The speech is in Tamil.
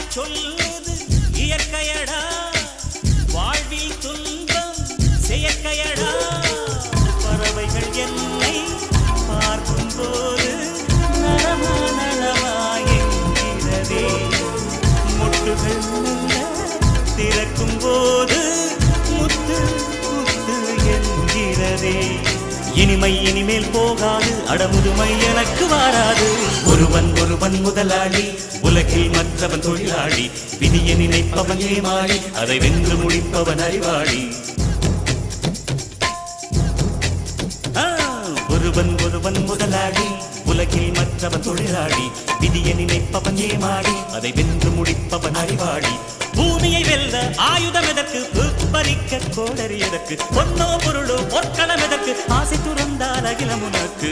சொல்லுது இயற்கையடா வாழ்வில் துன்பம் செயற்கையடா பறவைகள் என்னை பார்க்கும் போது நலமா நலமா என்கிறதே முட்டுகள் திறக்கும் போது முத்து முத்து என்கிறதே இனிமை இனிமேல் போகாது அடமுதுமை எனக்கு வாராது ஒருவன் ஒருவன் முதலாளி உலகில் மற்றவன் தொழிலாளி விதியை நினைப்பவன் ஏமாளி அதை வென்று முடிப்பவன் அறிவாளி ஒருவன் ஒருவன் முதலாளி உலகில் மற்றவன் தொழிலாளி விதியை நினைப்பவன் ஏமாளி அதை வென்று முடிப்பவன் அறிவாளி பூமியை வெல்ல ஆயுதம் எதற்கு பறிக்க கோடரி எதற்கு பொன்னோ பொருளோ பொற்களம் எதற்கு ஆசை துறந்தால் அகிலம் உனக்கு